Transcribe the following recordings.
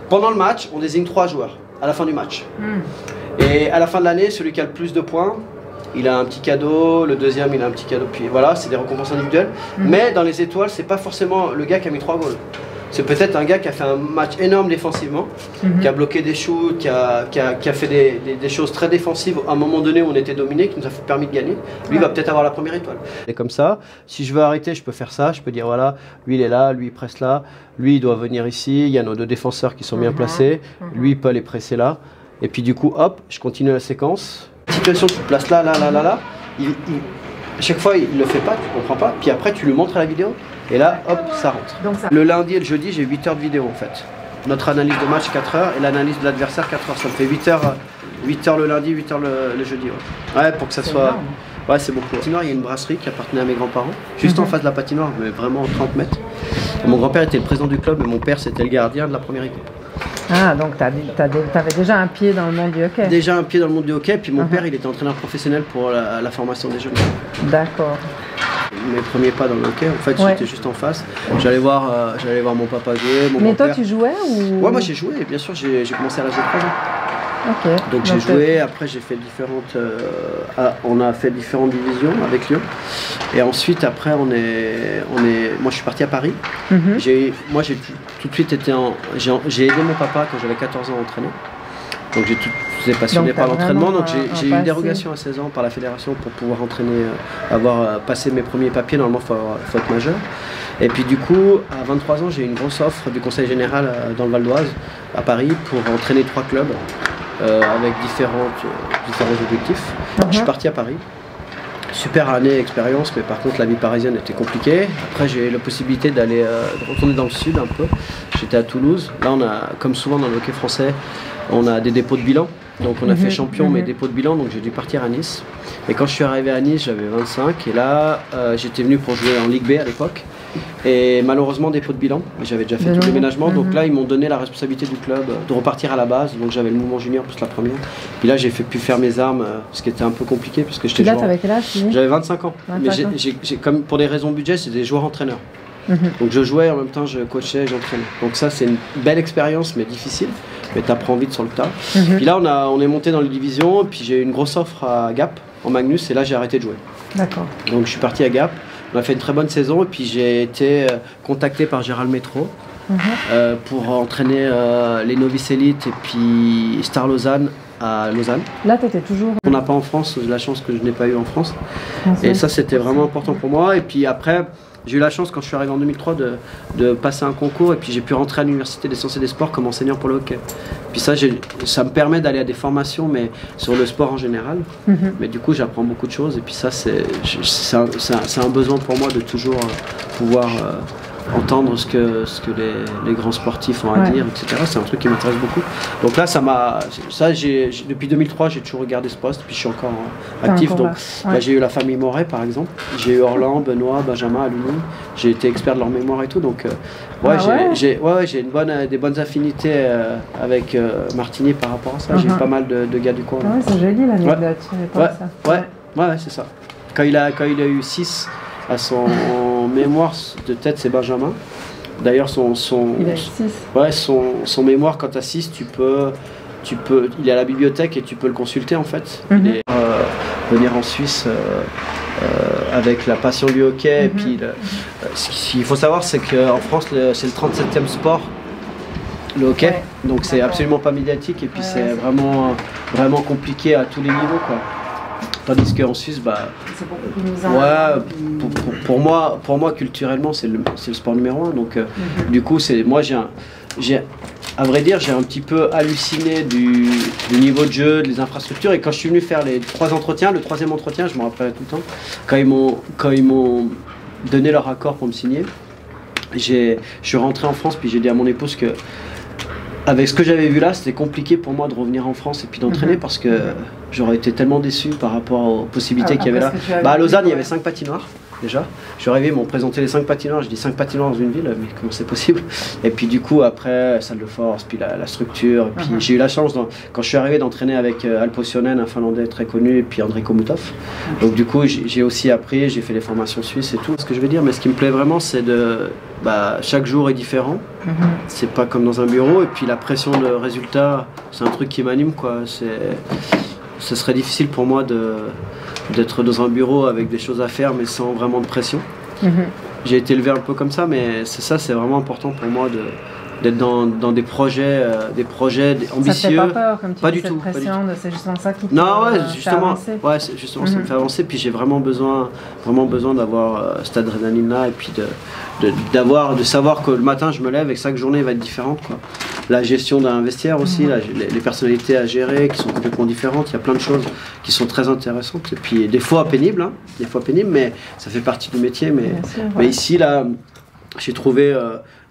Pendant le match, on désigne 3 joueurs à la fin du match. Et à la fin de l'année, celui qui a le plus de points, il a un petit cadeau, le deuxième il a un petit cadeau, puis voilà, c'est des récompenses individuelles. Mais dans les étoiles, c'est pas forcément le gars qui a mis 3 goals. C'est peut-être un gars qui a fait un match énorme défensivement, qui a bloqué des shoots, qui a fait des choses très défensives à un moment donné où on était dominé, qui nous a permis de gagner. Lui va peut-être avoir la première étoile. Et comme ça, si je veux arrêter, je peux faire ça. Je peux dire voilà, lui il est là, lui il presse là, lui il doit venir ici, il y a nos 2 défenseurs qui sont bien placés, lui il peut aller presser là. Et puis du coup, hop, je continue la séquence. Situation, tu te places là, là, là, là, là. À chaque fois, il ne le fait pas, tu comprends pas. Puis après, tu lui montres à la vidéo. Et là, hop, ça rentre. Donc ça... Le lundi et le jeudi, j'ai 8 heures de vidéo en fait. Notre analyse de match, 4 heures. Et l'analyse de l'adversaire, 4 heures. Ça me fait 8 heures le lundi, 8 heures le jeudi. Ouais, pour que ça soit... Énorme. Ouais, c'est beaucoup. Patinoire, il y a une brasserie qui appartenait à mes grands-parents. Juste en face de la patinoire, mais vraiment 30 mètres. Et mon grand-père était le président du club et mon père, c'était le gardien de la première équipe. Ah, donc tu avais déjà un pied dans le monde du hockey. Déjà un pied dans le monde du hockey, puis mon père, il était entraîneur professionnel pour la formation des jeunes. D'accord. Mes premiers pas dans le hockey, en fait, j'étais juste en face. J'allais voir mon papa jouer, mon Mais toi, père. tu jouais ou... Ouais, moi j'ai joué, bien sûr, j'ai commencé à l'âge de 3 ans. Okay. Donc j'ai joué, après j'ai fait différentes... on a fait différentes divisions avec Lyon. Et ensuite, après, moi je suis parti à Paris. Moi j'ai tout de suite été j'ai aidé mon papa quand j'avais 14 ans à entraîner. Donc j'étais passionné par l'entraînement, donc j'ai eu une dérogation à 16 ans par la fédération pour pouvoir entraîner, avoir passé mes premiers papiers, normalement faut être majeur. Et puis du coup, à 23 ans, j'ai eu une grosse offre du conseil général dans le Val d'Oise, à Paris, pour entraîner 3 clubs avec différents objectifs. Je suis parti à Paris. Super année, expérience, mais par contre la vie parisienne était compliquée. Après j'ai eu la possibilité de retourner dans le sud un peu. J'étais à Toulouse. Là on a, comme souvent dans le hockey français, on a des dépôts de bilan. Donc on a fait champion mais dépôt de bilan, donc j'ai dû partir à Nice. Et quand je suis arrivé à Nice, j'avais 25 et là j'étais venu pour jouer en Ligue B à l'époque. Et malheureusement dépôt de bilan, j'avais déjà fait tout le déménagement, donc là ils m'ont donné la responsabilité du club de repartir à la base, donc j'avais le mouvement junior plus la première. Puis là j'ai pu faire mes armes, ce qui était un peu compliqué parce que j'étais joueur. Là quel âge? J'avais 25 ans, mais comme pour des raisons de budget, c'est des joueurs entraîneurs. Donc je jouais en même temps, je coachais, j'entraînais. Donc ça c'est une belle expérience mais difficile, mais tu apprends vite sur le tas. Puis là on est monté dans les divisions, puis j'ai eu une grosse offre à Gap, en Magnus, et là j'ai arrêté de jouer. D'accord. Donc je suis parti à Gap. On a fait une très bonne saison et puis j'ai été contacté par Gérald Métro pour entraîner les novices élites et puis Star Lausanne à Lausanne. Là tu étais toujours... On n'a pas en France, la chance que je n'ai pas eu en France. Et ça c'était vraiment important pour moi. Et puis après, j'ai eu la chance quand je suis arrivé en 2003 de passer un concours et puis j'ai pu rentrer à l'université des sciences et des sports comme enseignant pour le hockey. Puis ça me permet d'aller à des formations mais sur le sport en général. Mais du coup j'apprends beaucoup de choses et puis ça c'est un besoin pour moi de toujours pouvoir entendre ce que les grands sportifs ont à dire, etc. C'est un truc qui m'intéresse beaucoup. Donc là, depuis 2003, j'ai toujours regardé ce poste, puis je suis encore actif. Donc là, j'ai eu la famille Moret, par exemple. J'ai eu Orlan, Benoît, Benjamin, Aluni. J'ai été expert de leur mémoire et tout. Donc j'ai des bonnes affinités avec Martigny par rapport à ça. J'ai pas mal de gars du coin. Ouais, c'est joli l'anecdote. Ouais, c'est ça. Quand il a eu 6 à son mémoire de tête, c'est Benjamin. D'ailleurs, son mémoire, quand tu as 6, il est à la bibliothèque et tu peux le consulter en fait. Venir en Suisse avec la passion du hockey. Et puis, ce qu'il faut savoir, c'est qu'en France, c'est le 37e sport, le hockey. Donc, c'est absolument pas médiatique et puis c'est vraiment compliqué à tous les niveaux, quoi. Tandis qu'en Suisse, pour moi culturellement c'est le sport numéro 1. Donc du coup à vrai dire j'ai un petit peu halluciné du niveau de jeu, des infrastructures. Et quand je suis venu faire les 3 entretiens, le 3e entretien, je me rappelle tout le temps, quand ils m'ont donné leur accord pour me signer, je suis rentré en France puis j'ai dit à mon épouse que avec ce que j'avais vu là, c'était compliqué pour moi de revenir en France et puis d'entraîner parce que j'aurais été tellement déçu par rapport aux possibilités qu'il y avait là. À Lausanne, il y avait 5 patinoires déjà. Je suis arrivé, ils m'ont présenté les 5 patinoires. Je dis 5 patinoires dans une ville, mais comment c'est possible? Et puis du coup, après, salle de force, puis la structure. Et puis j'ai eu la chance, quand je suis arrivé, d'entraîner avec Alpo Sionen, un Finlandais très connu, et puis André Komutov. Donc du coup, j'ai aussi appris, j'ai fait les formations suisses et tout. Ce que je veux dire, mais ce qui me plaît vraiment, c'est chaque jour est différent. C'est pas comme dans un bureau. Et puis la pression de résultat, c'est un truc qui m'anime, quoi. Ce serait difficile pour moi d'être dans un bureau avec des choses à faire, mais sans vraiment de pression. J'ai été élevé un peu comme ça, mais c'est vraiment important pour moi d'être dans des projets ambitieux. Ça te fait pas peur, comme tu pas dis, du cette tout, pression, c'est justement ça qui te fait avancer. Justement, ça me fait avancer. Puis j'ai vraiment besoin d'avoir cette adrénaline-là, et puis de savoir que le matin je me lève et que chaque journée va être différente, quoi. La gestion d'un vestiaire aussi, les personnalités à gérer qui sont complètement différentes. Il y a plein de choses qui sont très intéressantes. Et puis des fois pénibles, mais ça fait partie du métier. Mais ici, là, j'ai trouvé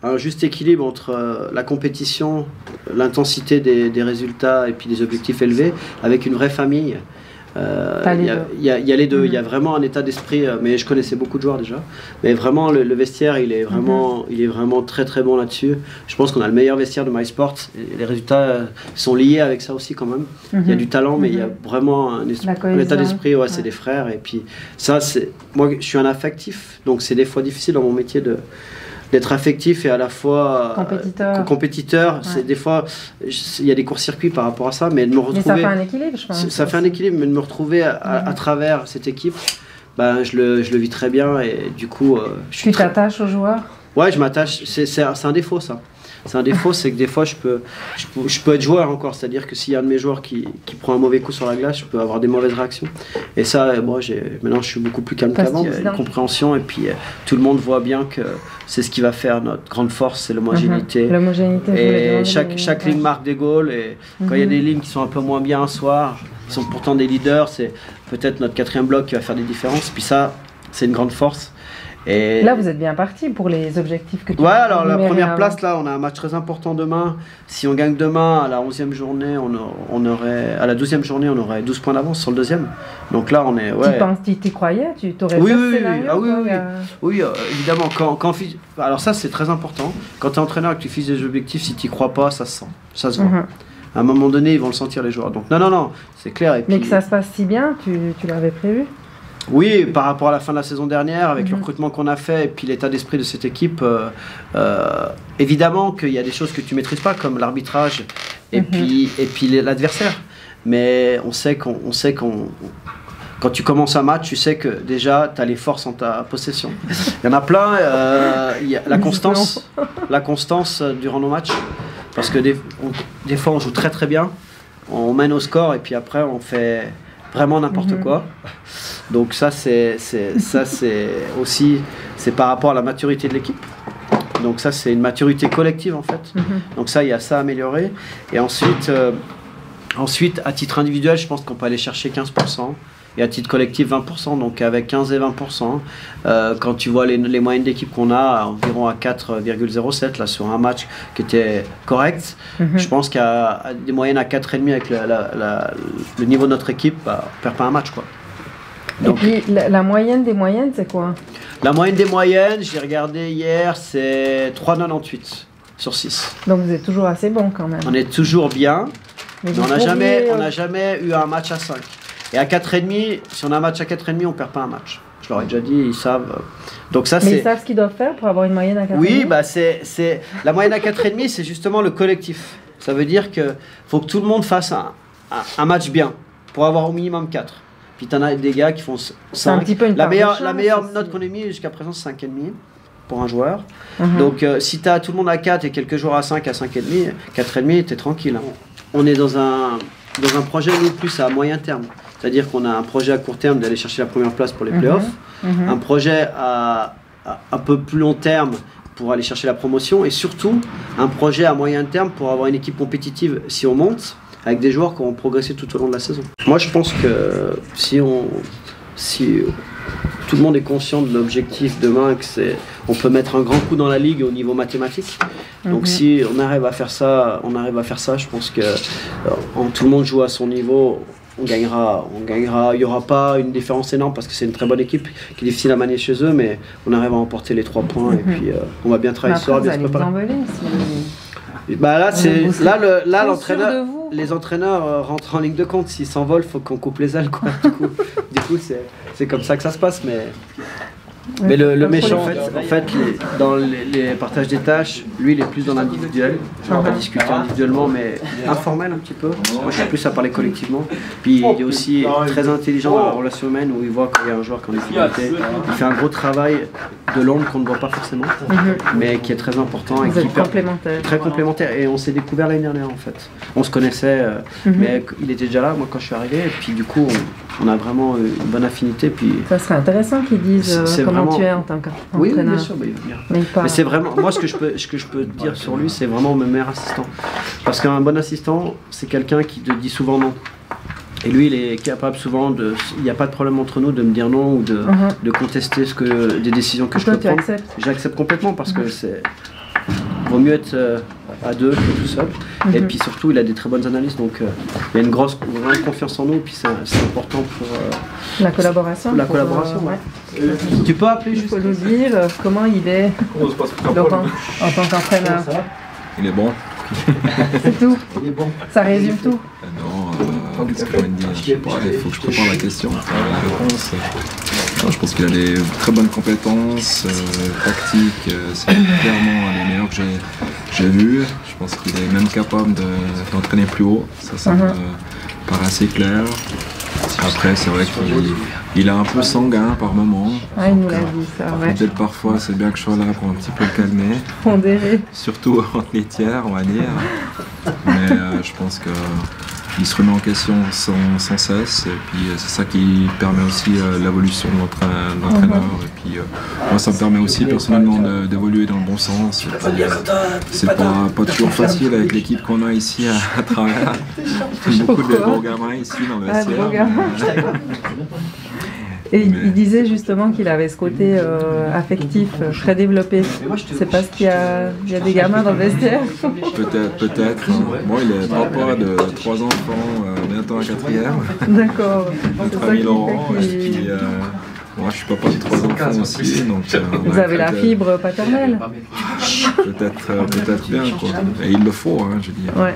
un juste équilibre entre la compétition, l'intensité des résultats et puis des objectifs élevés, avec une vraie famille. Il y a les deux, il y a vraiment un état d'esprit, mais je connaissais beaucoup de joueurs déjà, mais vraiment le vestiaire il est vraiment très très bon là-dessus. Je pense qu'on a le meilleur vestiaire de MySports, et les résultats sont liés avec ça aussi quand même. Il y a du talent, mais il y a vraiment un état d'esprit, c'est des frères, et puis ça, moi je suis un affectif, donc c'est des fois difficile dans mon métier d'être affectif et à la fois compétiteur. C'est des fois il y a des courts-circuits par rapport à ça, mais de me retrouver, mais ça fait un équilibre, je pense. Ça fait un équilibre, mais de me retrouver à travers cette équipe, je le vis très bien, et du coup tu t'attaches aux joueurs. Ouais, je m'attache. C'est un défaut, ça. C'est un défaut, c'est que des fois je peux être joueur encore, c'est-à-dire que s'il y a un de mes joueurs qui prend un mauvais coup sur la glace, je peux avoir des mauvaises réactions. Et ça, maintenant je suis beaucoup plus calme qu'avant, il y a une compréhension, et puis tout le monde voit bien que c'est ce qui va faire notre grande force, c'est l'homogénéité. Et chaque ligne marque des goals, et quand il y a des lignes qui sont un peu moins bien un soir, qui sont pourtant des leaders, c'est peut-être notre quatrième bloc qui va faire des différences, puis ça, c'est une grande force. Et là, vous êtes bien parti pour les objectifs que tu as alors la première place, là, on a un match très important demain. Si on gagne demain, à la 11e journée, à la 12e journée, on aurait 12 points d'avance sur le deuxième. Donc là, on est... Tu t'y croyais? Tu t'aurais oui, évidemment. Alors ça, c'est très important. Quand tu es entraîneur et que tu fixes des objectifs, si tu n'y crois pas, ça se sent. Ça se voit. À un moment donné, ils vont le sentir, les joueurs. Donc non, c'est clair. Et mais que ça se passe si bien, tu l'avais prévu? Oui, par rapport à la fin de la saison dernière, avec le recrutement qu'on a fait et puis l'état d'esprit de cette équipe, évidemment qu'il y a des choses que tu ne maîtrises pas, comme l'arbitrage et puis l'adversaire. Mais on sait quand tu commences un match, tu sais que déjà tu as les forces en ta possession. Il y en a plein, il y a la constance durant nos matchs, parce que des fois on joue très très bien, on mène au score et puis après on fait vraiment n'importe quoi. Donc ça c'est aussi par rapport à la maturité de l'équipe. Donc ça c'est une maturité collective en fait. Donc ça, il y a ça à améliorer. Et ensuite à titre individuel, je pense qu'on peut aller chercher 15%. Et à titre collectif 20%, donc avec 15 et 20%, quand tu vois les moyennes d'équipe qu'on a, environ à 4,07 là sur un match qui était correct, je pense qu'à des moyennes à 4,5 avec le niveau de notre équipe, on perd pas un match, quoi. Donc, et puis la moyenne des moyennes, c'est quoi? La moyenne des moyennes, j'ai regardé hier, c'est 3,98 sur 6. Donc vous êtes toujours assez bon quand même. On est toujours bien, mais on n'a jamais eu un match à 5. Et à 4,5, si on a un match à 4,5, on ne perd pas un match. Je leur ai déjà dit, ils savent. Donc ça, mais ils savent ce qu'ils doivent faire pour avoir une moyenne à 4,5. Oui, la moyenne à 4,5, c'est justement le collectif. Ça veut dire qu'il faut que tout le monde fasse un match bien pour avoir au minimum 4. Puis tu en as des gars qui font 5. Un petit peu la meilleure note qu'on ait mis jusqu'à présent, c'est 5,5 pour un joueur. Donc si tu as tout le monde à 4 et quelques joueurs à 5, à 5,5, 4,5, tu es tranquille. Hein. On est dans un projet, nous, plus à moyen terme. C'est-à-dire qu'on a un projet à court terme d'aller chercher la première place pour les playoffs, un projet à un peu plus long terme pour aller chercher la promotion, et surtout un projet à moyen terme pour avoir une équipe compétitive si on monte, avec des joueurs qui auront progressé tout au long de la saison. Moi je pense que si tout le monde est conscient de l'objectif demain, on peut mettre un grand coup dans la ligue au niveau mathématique. Donc si on arrive à faire ça, je pense que tout le monde joue à son niveau. On gagnera. Il n'y aura pas une différence énorme parce que c'est une très bonne équipe qui est difficile à manier chez eux, mais on arrive à emporter les 3 points et puis on va bien travailler ce soir, bien se préparer. L'entraîneur, les entraîneurs rentrent en ligne de compte. S'ils s'envolent, il faut qu'on coupe les ailes, quoi. Du coup, c'est comme ça que ça se passe, mais Mais le méchant, en fait dans les partages des tâches, lui il est plus dans l'individuel. On va discuter individuellement, mais informel un petit peu. Moi je suis plus à parler collectivement. Puis il est aussi très intelligent dans la relation humaine où il voit qu'il y a un joueur qui est en difficulté. Il fait un gros travail de l'ombre qu'on ne voit pas forcément, mais qui est très important et qui est très complémentaire. Et on s'est découvert l'année dernière en fait. On se connaissait, mais il était déjà là, moi quand je suis arrivé, et puis du coup on a vraiment une bonne affinité. Puis ça serait intéressant qu'ils disent comment tu es en tant qu'entraîneur. Oui, bien sûr, mais c'est vraiment, moi ce que je peux dire sur lui, c'est vraiment mon meilleur assistant. Parce qu'un bon assistant, c'est quelqu'un qui te dit souvent non. Et lui, il est capable souvent il n'y a pas de problème entre nous de me dire non ou de contester des décisions que je peux prendre. J'accepte complètement parce que vaut mieux être à deux que tout seul. Et puis surtout, il a des très bonnes analyses, donc il y a une grande confiance en nous. Et puis c'est important pour la collaboration. Tu peux appeler juste. Il faut nous dire comment il est, Laurent, en tant qu'entraîneur. Il est bon. C'est tout. Il est bon. Ça résume tout. Non, qu'est-ce que je viens de dire? Il faut que je prépare la question, la réponse. Non, je pense qu'il a des très bonnes compétences tactiques. C'est clairement un des meilleurs que j'ai vu. Je pense qu'il est même capable d'entraîner plus haut. Ça me paraît assez clair. Après, c'est vrai qu'il est un peu sanguin par moment. Ah, il nous l'a dit, ça, ouais. Peut-être parfois, c'est bien que je sois là pour un petit peu le calmer. Pondéré. Surtout entre les tiers, on va dire. Mais je pense qu'il se remet en question sans cesse. Et puis, c'est ça qui permet aussi l'évolution de l'entraîneur. Et puis, moi, ça me permet aussi personnellement d'évoluer dans le bon sens. C'est pas toujours facile avec l'équipe qu'on a ici à travers. Beaucoup de gros gamins ici dans le vestiaire. Et il disait justement qu'il avait ce côté affectif très développé. C'est parce qu'il y a des gamins dans le vestiaire. Peut-être. Moi, il est papa de 3 enfants, bientôt un 4e. D'accord. Notre ami Laurent. Et puis, moi, je suis papa de 3 enfants aussi. Donc, vous avez la fibre paternelle. Peut-être bien, quoi. Et il le faut, hein, je veux dire. Ouais.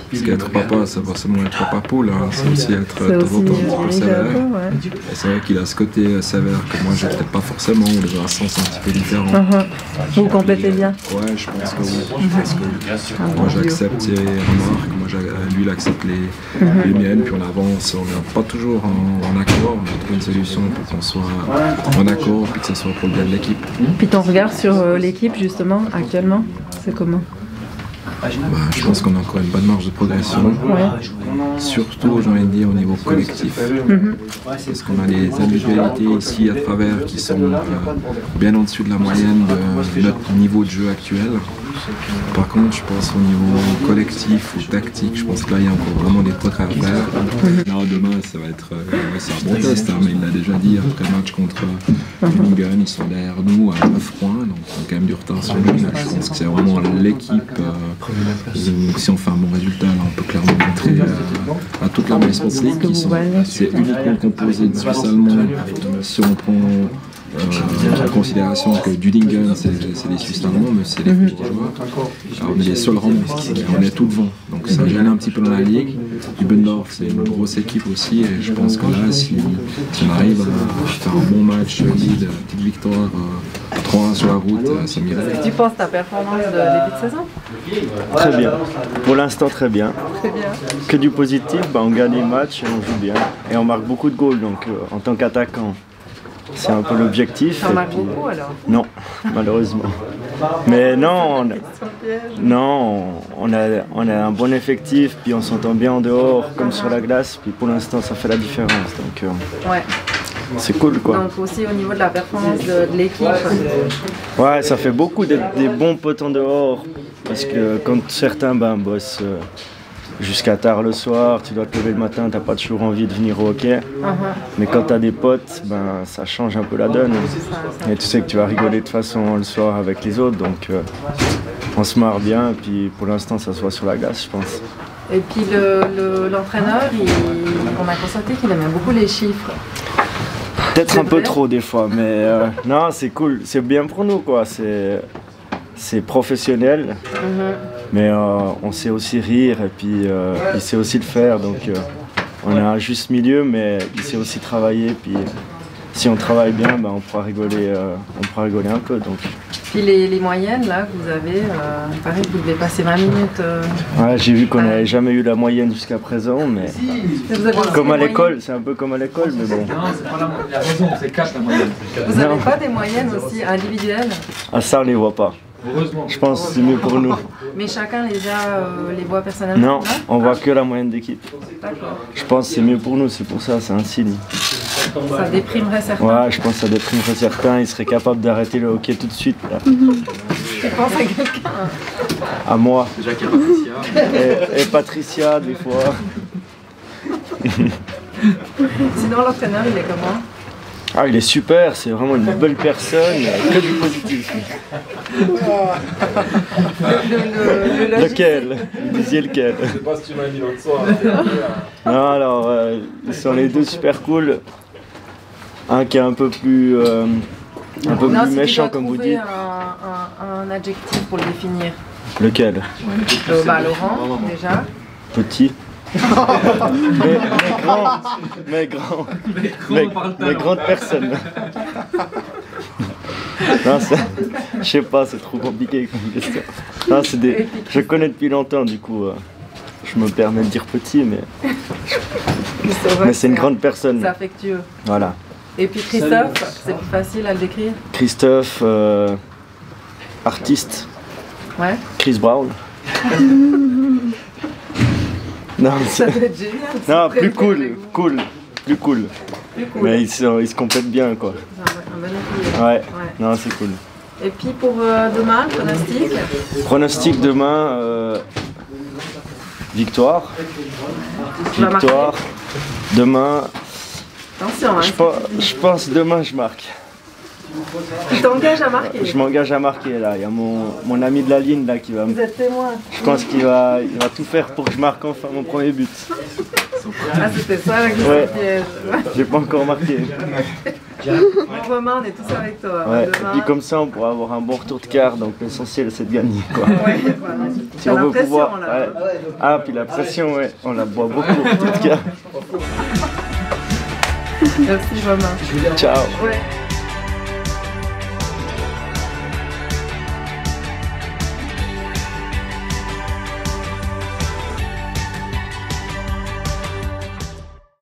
Parce qu'être papa, c'est pas seulement être papa poule, hein, c'est aussi être de temps en temps un peu sévère. Et c'est vrai qu'il a ce côté sévère que moi j'ai peut-être pas forcément, ou des sens un petit peu différents. Vous complétez bien? Ouais, je pense que oui. Moi j'accepte ses remarques, lui il accepte les miennes, puis on avance, on n'est pas toujours en accord, on trouve une solution pour qu'on soit en accord, puis que ce soit pour le bien de l'équipe. Puis ton regard sur l'équipe justement, actuellement, c'est comment? Je pense qu'on a encore une bonne marge de progression, surtout j'ai envie de dire au niveau collectif, parce qu'on a des individualités ici à travers qui sont bien au-dessus de la moyenne de notre niveau de jeu actuel. Par contre, je pense au niveau collectif ou tactique, je pense que là il y a encore vraiment des progrès à faire. Là, demain ça va être c'est un bon test, hein, mais il l'a déjà dit après le match contre Groningen, ils sont derrière nous à 9 points, donc on a quand même du retard sur lui. Je pense que c'est vraiment l'équipe. Si on fait un bon résultat, là, on peut clairement montrer à toute la Sports League qui c'est uniquement composé de Suisses allemands. Si on prend en considération que Dudingen c'est les Suisses allemands, mais c'est les petits joueurs. Alors, on est les seuls Romands, on est tout devant. Donc ça gêne un petit peu dans la ligue. Ubendorf c'est une grosse équipe aussi, et je pense que là, si on arrive à faire un bon match solide, une petite victoire 3-1 sur la route, ça m'irait. Tu penses ta performance de début de saison? Très bien. Pour l'instant, très bien. Très bien. Que du positif, on gagne les matchs et on joue bien. Et on marque beaucoup de goals, donc en tant qu'attaquant, c'est un peu l'objectif. T'en marques beaucoup alors? Non, malheureusement. Mais non, on a un bon effectif, puis on s'entend bien en dehors comme sur la glace, puis pour l'instant ça fait la différence. Donc c'est cool quoi. Donc aussi au niveau de la performance de l'équipe. Ouais, ça fait beaucoup des bons potes en dehors, parce que quand certains bossent jusqu'à tard le soir, tu dois te lever le matin, t'as pas toujours envie de venir au hockey. Mais quand t'as des potes, ça change un peu la donne. Et tu sais que tu vas rigoler de toute façon le soir avec les autres, donc on se marre bien, et puis pour l'instant ça se voit sur la glace, je pense. Et puis l'entraîneur, on a constaté qu'il aimait beaucoup les chiffres. Peut-être un peu trop des fois, mais non, c'est cool, c'est bien pour nous quoi, c'est professionnel. Mais on sait aussi rire, et puis il sait aussi le faire, donc on a un juste milieu, mais il sait aussi travailler, puis si on travaille bien, ben, on pourra rigoler un peu. Donc. Puis les moyennes là que vous avez, pareil, vous devez passer 20 minutes. Ouais, j'ai vu qu'on n'avait jamais eu la moyenne jusqu'à présent, mais comme à l'école, c'est un peu comme à l'école, mais bon. Non, c'est pas la raison, c'est 4 la moyenne. Vous n'avez pas des moyennes aussi individuelles? Ah, ça on les voit pas. Heureusement. Je pense que c'est mieux pour nous. Mais chacun les voit personnellement? Non, on voit que la moyenne d'équipe. D'accord. Je pense que c'est mieux pour nous, c'est pour ça, c'est un signe. Ça déprimerait certains? Ouais, je pense que ça déprimerait certains, ils seraient capables d'arrêter le hockey tout de suite. Là. Tu penses à quelqu'un? À moi. Déjà qu'il y a Patricia. Et Patricia, des fois. Sinon, l'entraîneur, il est comment? Ah, il est super, c'est vraiment une belle personne, que du positif. Lequel? Vous disiez lequel? Je sais pas si tu m'as dit l'autre soir. Non, alors, ils sont les deux super cool. Un qui est un peu plus méchant, comme vous dites. Un adjectif pour le définir. Lequel? Laurent, déjà. Petit. mais grande personne. Non, je sais pas, c'est trop compliqué comme question. Non, je connais depuis longtemps, du coup, je me permets de dire petit, mais c'est une grande personne. C'est affectueux. Voilà. Et puis Christophe, c'est plus facile à le décrire? Christophe, artiste. Ouais. Chris Brown. Non, ça doit être génial. Non, plus cool. Mais ils se complètent bien, quoi. Un bon équilibre. Ouais. Non, c'est cool. Et puis pour demain, le pronostic? Pronostic demain, victoire. Victoire. Demain. Attention, hein, je pense demain je marque. Tu t'engages à marquer? Je m'engage à marquer là. Il y a mon ami de la ligne là qui va me. Vous êtes témoin. Je pense qu'il va tout faire pour que je marque enfin mon premier but. Ah, c'était ça la question piège. J'ai pas encore marqué. Bon, Romain, on est tous avec toi. Ouais. Et puis comme ça on pourra avoir un bon retour de quart, donc l'essentiel c'est de gagner, quoi. Ouais, voilà. Si on veut pouvoir. Ouais. Ah, puis la pression, ouais, on la boit beaucoup au retour de quart. Merci Romain. Ciao. Ouais.